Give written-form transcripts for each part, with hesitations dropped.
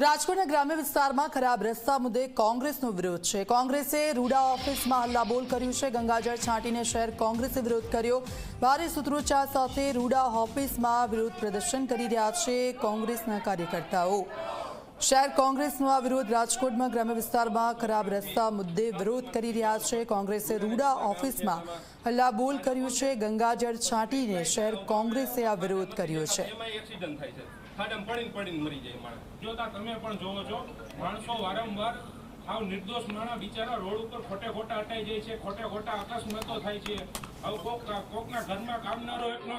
રાજકોટના ગ્રામ્ય વિસ્તારમાં ખરાબ રસ્તા મુદ્દે કોંગ્રેસનો વિરોધ છે। કોંગ્રેસે રૂડા ઓફિસમાં હલ્લાબોલ કર્યું છે। ગંગાજળ છાંટીને શહેર કોંગ્રેસે વિરોધ કર્યો। ભારે સૂત્રોચ્ચાર સાથે રૂડા ઓફિસમાં વિરોધ પ્રદર્શન કરી રહ્યા છે કોંગ્રેસના કાર્યકર્તાઓ। શહેર કોંગ્રેસનો આ વિરોધ રાજકોટમાં ગ્રામ્ય વિસ્તારમાં ખરાબ રસ્તા મુદ્દે વિરોધ કરી રહ્યા છે। કોંગ્રેસે રૂડા ઓફિસમાં હલ્લાબોલ કર્યું છે। ગંગાજળ છાંટીને શહેર કોંગ્રેસે આ વિરોધ કર્યો છે। ખાડામાં પડીને મરી જાય માણસ। જો તમે પણ જોવો છો માણસો વારંવાર આવ નિર્દોષ માણસ બિચારા રોડ ઉપર ખોટા અટાઈ જાય છે, ખોટા અકસ્માતો થાય છે। આવ કોકના ઘરમાં કામનારો એકનો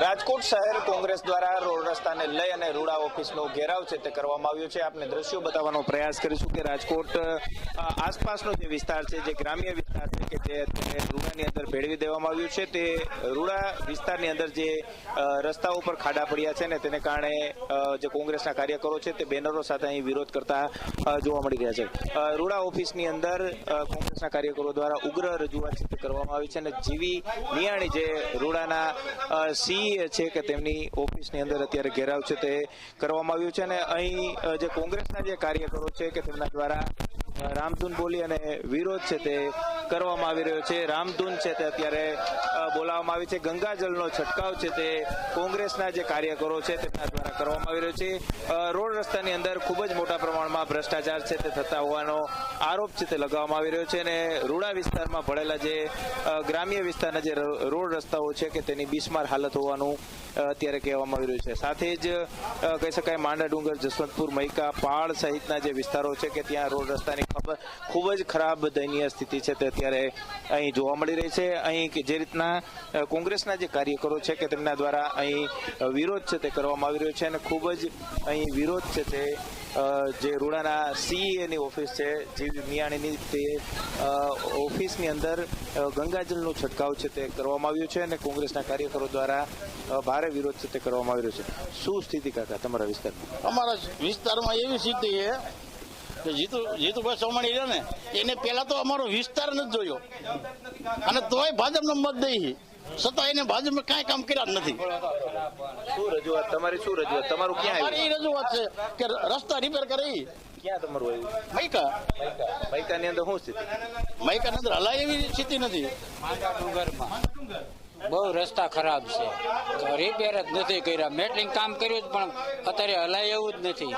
રાજકોટ શહેર કોંગ્રેસ દ્વારા રોડ રસ્તાને લઈ અને રૂડા ઓફિસનો ઘેરાવ છે તે કરવામાં આવ્યો છે। આપણે દ્રશ્યો બતાવવાનો પ્રયાસ કરીશું કે રાજકોટ આસપાસનો જે વિસ્તાર છે, જે ગ્રામ્ય વિસ્તાર છે કે જે અત્યારે રૂડાની અંદર ભેળવી દેવામાં આવ્યું છે, તે રૂડા વિસ્તારની અંદર જે રસ્તાઓ પર ખાડા પડ્યા છે ને તેને કારણે જે કોંગ્રેસના કાર્યકરો છે તે બેનરો સાથે અહીં વિરોધ કરતા જોવા મળી રહ્યા છે। રૂડા ઓફિસની અંદર કોંગ્રેસના કાર્યકરો દ્વારા ઉગ્ર રજૂઆત છે તે કરવામાં આવી છે અને જીવી મિયાણી જે રૂડાના સીએ છે કે તેમની ઓફિસની અંદર અત્યારે ઘેરાવ છે તે કરવામાં આવ્યું છે અને અહીં જે કોંગ્રેસના જે કાર્યકરો છે કે તેમના દ્વારા રામધૂન બોલી અને વિરોધ છે તે કરવામાં આવી રહ્યો છે। રામધૂન છે તે અત્યારે બોલાવવામાં આવી છે। ગંગાજળનો છંટકાવ છે તે કોંગ્રેસના જે કાર્યકરો છે તેમના દ્વારા કરવામાં આવી રહ્યો છે। રોડ રસ્તાની અંદર ખૂબ જ મોટા પ્રમાણમાં ભ્રષ્ટાચાર છે તે થતા હોવાનો આરોપ છે તે લગાવવામાં આવી રહ્યો છે અને રૂડા વિસ્તારમાં ભળેલા જે ગ્રામ્ય વિસ્તારના જે રોડ રસ્તાઓ છે કે તેની બિસ્માર હાલત હોવાનું અત્યારે કહેવામાં આવી રહ્યું છે। સાથે જ કહી શકાય માંડા ડુંગર, જસવંતપુર, મૈકા, પાળ સહિતના જે વિસ્તારો છે કે ત્યાં રોડ રસ્તાની ખૂબ જ ખરાબ દયનીય સ્થિતિ છે તે અત્યારે અહીં જોવા મળી રહી છે। અહીં જે રીતના કોંગ્રેસના જે કાર્યકરો છે કે તેમના દ્વારા અહીં વિરોધ છે તે કરવામાં આવી રહ્યો છે અને ખૂબ જ અહીં વિરોધ છે તે જે રૂડાના સીએની ઓફિસ છે જીવી મિયાણીની તે ઓફિસની અંદર ગંગાજળનો છંટકાવ છે તે કરવામાં આવ્યો છે અને કોંગ્રેસના કાર્યકરો દ્વારા ભારે વિરોધ છે તે કરવામાં આવી રહ્યો છે। શું સ્થિતિ કાકા તમારા વિસ્તારમાં? અમારા વિસ્તારમાં એવી સ્થિતિ છે કે જીતુભાઈ સોમાણી છે ને એને પહેલા તો અમારો વિસ્તાર નથી જોયો અને તોય ભાજપનો મત દઈ છતાં એને ભાજપમાં કાંઈ કામ કર્યા જ નથી। શું રજૂઆત તમારી? શું રજૂઆત તમારું? ક્યાં અમારી રજૂઆત છે કે રસ્તા રિપેર કરી। ક્યાં તમારું આવ્યું? મૈકાની અંદર શું સ્થિતિ? મૈકાની અંદર હલાય એવી સ્થિતિ નથી। બહુ રસ્તા ખરાબ છે, રિપેર જ નથી કર્યા। મેટલિંગ કામ કર્યું પણ અત્યારે હલાય એવું જ નથી।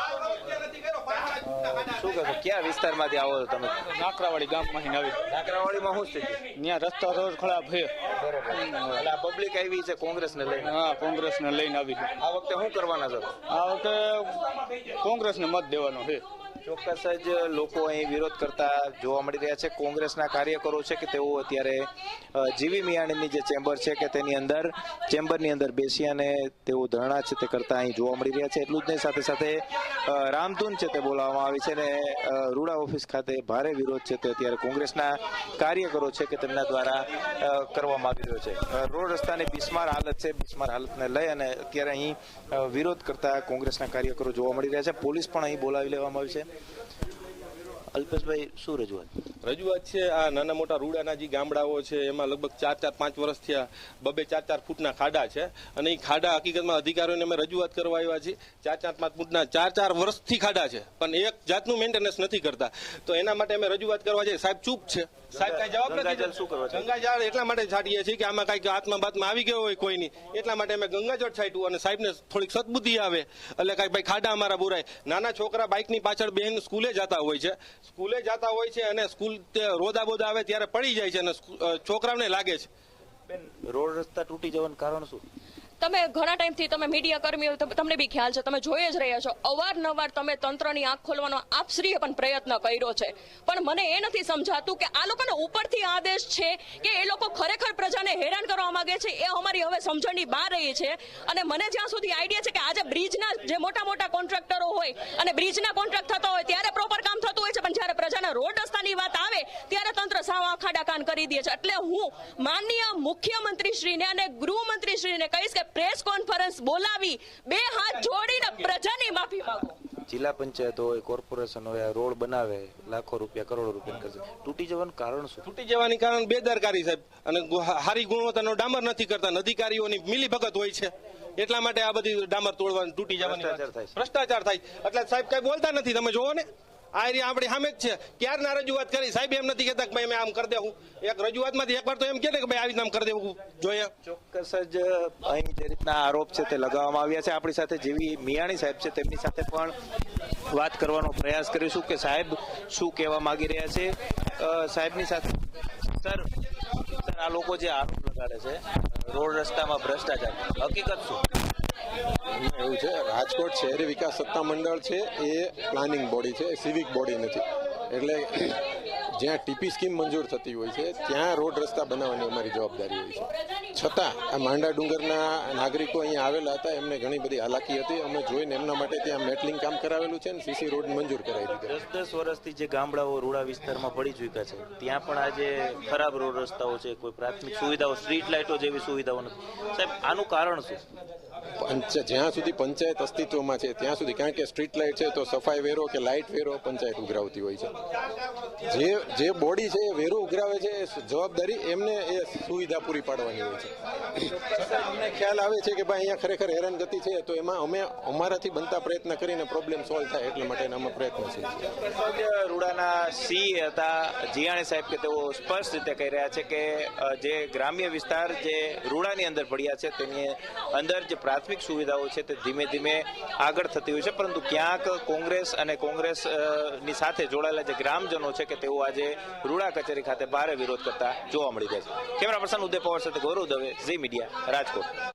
શું કહો, ક્યાં વિસ્તારમાંથી આવો છો તમે? નાકરાવાડી ગામમાંથી આવી। નાકરાવાડીમાં શું સ્થિતિ? ત્યાં રસ્તા રોડ ખરાબ છે। એટલે આ પબ્લિક આવી છે કોંગ્રેસને લઈને? હા, કોંગ્રેસને લઈને આવી છે। આ વખતે શું કરવાના છો? આ વખતે કોંગ્રેસને મત દેવાનો છે। ચોક્કસ જ લોકો અહીં વિરોધ કરતા જોવા મળી રહ્યા છે। કોંગ્રેસના કાર્યકરો છે કે તેઓ અત્યારે જીવી મિયાણીની જે ચેમ્બર છે કે તેની અંદર ચેમ્બરની અંદર બેસી અને તેઓ ધરણા છે તે કરતા અહીં જોવા મળી રહ્યા છે। એટલું જ નહીં, સાથે સાથે રામધૂન છે તે બોલાવવામાં આવી છે અને રૂડા ઓફિસ ખાતે ભારે વિરોધ છે તે અત્યારે કોંગ્રેસના કાર્યકરો છે કે તેમના દ્વારા કરવામાં આવી રહ્યો છે। રોડ રસ્તાની બિસ્માર હાલત છે, બિસ્માર હાલતને લઈ અને અત્યારે અહીં વિરોધ કરતા કોંગ્રેસના કાર્યકરો જોવા મળી રહ્યા છે। પોલીસ પણ અહીં બોલાવી લેવામાં આવી છે। અલ્પેશભાઈ, શું રજૂઆત છે? આ નાના મોટા રૂડાના જે ગામડાઓ છે એમાં લગભગ 4-5 વર્ષ થયા 2-4 ફૂટના ખાડા છે અને એ ખાડા હકીકતમાં અધિકારીઓને અમે રજૂઆત કરવા આવ્યા છીએ। 4-5 ફૂટના 4 વર્ષથી ખાડા છે પણ એક જાતનું મેન્ટેનન્સ નથી કરતા, તો એના માટે અમે રજૂઆત કરવા જઈએ। સાહેબ ચૂપ છે, સાહેબ કઈ જવાબ નથી। શું કરવા? ગંગાજળ એટલા માટે છાંટીએ છીએ કે આમાં કઈક આત્મા બાતમાં આવી ગયો હોય કોઈની, એટલા માટે અમે ગંગાજળ છાંટ્યું અને સાહેબને થોડીક સદબુદ્ધિ આવે એટલે કઈ ભાઈ ખાડા અમારા બુરાય। નાના છોકરા બાઇકની પાછળ બેન સ્કૂલે જતા હોય છે અને સ્કૂલ રોદા બોદા આવે ત્યારે પડી જાય છે અને છોકરાઓને લાગે છે। બેન, રોડ રસ્તા તૂટી જવાનું કારણ શું? તમે ઘણા ટાઈમથી તમે મીડિયા કર્મીઓ તમને બી ખ્યાલ છે, તમે જોઈ જ રહ્યા છો, અવારનવાર તમે તંત્રની આંખ ખોલવાનો આપશ્રીએ પણ પ્રયત્ન કર્યો છે, પણ મને એ નથી સમજાતું કે આ લોકોને ઉપરથી આદેશ છે કે એ લોકો ખરેખર પ્રજાને હેરાન કરવા માંગે છે, એ અમારી હવે સમજણની બહાર રહી છે। અને મને જ્યાં સુધી આઈડિયા છે કે આજે બ્રિજના જે મોટા મોટા કોન્ટ્રાક્ટરો હોય અને બ્રિજના કોન્ટ્રાક્ટ થતા હોય ત્યારે પ્રોપર કામ થતું હોય છે, પણ જ્યારે પ્રજાના રોડ રસ્તાની વાત આવે ત્યારે તંત્ર સાવ આખાડા કાન કરી દે છે। એટલે હું માનનીય મુખ્યમંત્રીશ્રીને અને ગૃહમંત્રીશ્રીને કહીશ કે પ્રેસ કોન્ફરન્સ બોલાવી 2 હાથ જોડીને પ્રજાની માફી માંગો। જિલ્લા પંચાયત હોય, કોર્પોરેશન હોય, રોડ બનાવે, લાખો રૂપિયા, કરોડો રૂપિયા ખર્ચે, તૂટી જવાનું કારણ શું? તૂટી જવાની કારણ બેદરકારી સાહેબ, અને સારી ગુણવત્તાનો ડામર નથી કરતા, અધિકારીઓની મિલીભગત હોય છે, એટલા માટે આ બધી ડામર તોડવાની, તૂટી જવાની ભ્રષ્ટાચાર થાય. એટલે સાહેબ કઈ બોલતા નથી, તમે જોવો ને આ એરિયા આપણી સામે જ છે. ક્યારના રજૂઆત કરી, સાહેબ એમ નથી કહેતા કે ભાઈ મેં આમ કરી દેવું. એક રજૂઆતમાંથી એકવાર તો એમ કહે ને કે ભાઈ આવી નામ કરી દેવું જોઈએ. ચોક્કસ જ અહીં જે રીતના આરોપ છે તે લગાવવામાં આવ્યા છે. આપણી સાથે જેવી મિયાણી સાહેબ છે તેમની સાથે પણ વાત કરવાનો પ્રયાસ કરીશું કે સાહેબ શું કહેવા માંગી રહ્યા છે. સાહેબની સાથે સર, આ લોકો જે આરોપ લગાડે છે રોડ રસ્તામાં ભ્રષ્ટાચાર, હકીકત શું? એવું છે, રાજકોટ શહેરી વિકાસ સત્તા મંડળ છે એ પ્લાનિંગ બોડી છે, સિવિક બોડી નથી. એટલે જ્યાં ટીપી સ્કીમ મંજૂર થતી હોય છે ત્યાં રોડ રસ્તા બનાવવાની અમારી જવાબદારી હોય છે. છતાં આ માંડા ડુંગરના નાગરિકો અહીંયા આવેલા હતા, એમને ઘણી બધી હાલાકી હતી. અમે જોઈને એમના માટે ત્યાં મેટલિંગ કામ કરાવેલું છે અને સીસી રોડ મંજૂર કરાવી દીધો. 10 વર્ષથી જે ગામડાઓ રૂડા વિસ્તારમાં પડી ચૂક્યા છે ત્યાં પણ આજે ખરાબ રોડ રસ્તાઓ છે, કોઈ પ્રાથમિક સુવિધાઓ, સ્ટ્રીટ લાઇટો જેવી સુવિધાઓ નથી. સાહેબ આનું કારણ શું? જ્યાં સુધી પંચાયત અસ્તિત્વમાં છે ત્યાં સુધી, કારણ કે સ્ટ્રીટ લાઇટ છે તો સફાઈ વેરો કે લાઇટ વેરો પંચાયત ઉઘરાવતી હોય છે. જે બોડી છે એ વેરો ઉઘરાવે છે, જવાબદારી એમને એ સુવિધા પૂરી પાડવાની હોય છે. અમને ખ્યાલ આવે છે કે ભાઈ અહીંયા ખરેખર હેરાનગતિ છે, તો એમાં અમે અમારાથી બનતા પ્રયત્ન કરીને પ્રોબ્લેમ સોલ્વ થાય એટલા માટે અમે પ્રયત્નશીલ છીએ. રૂડાના સી હતા જીયાણી સાહેબ કે તેઓ સ્પષ્ટ રીતે કહી રહ્યા છે કે જે ગ્રામ્ય વિસ્તાર જે રૂડાની અંદર પડ્યા છે તેની અંદર જે પ્રાથમિક સુવિધાઓ છે તે ધીમે ધીમે આગળ થતી હોય છે, પરંતુ ક્યાંક કોંગ્રેસ અને કોંગ્રેસની સાથે જોડાયેલા જે ગ્રામજનો છે કે તેઓ આજે રૂડા કચેરી ખાતે ભારે વિરોધ કરતા જોવા મળી રહ્યા છે. કેમેરા પર્સન ઉદય પવાર સાથે ગૌરવ દવે, ઝી મીડિયા, રાજકોટ.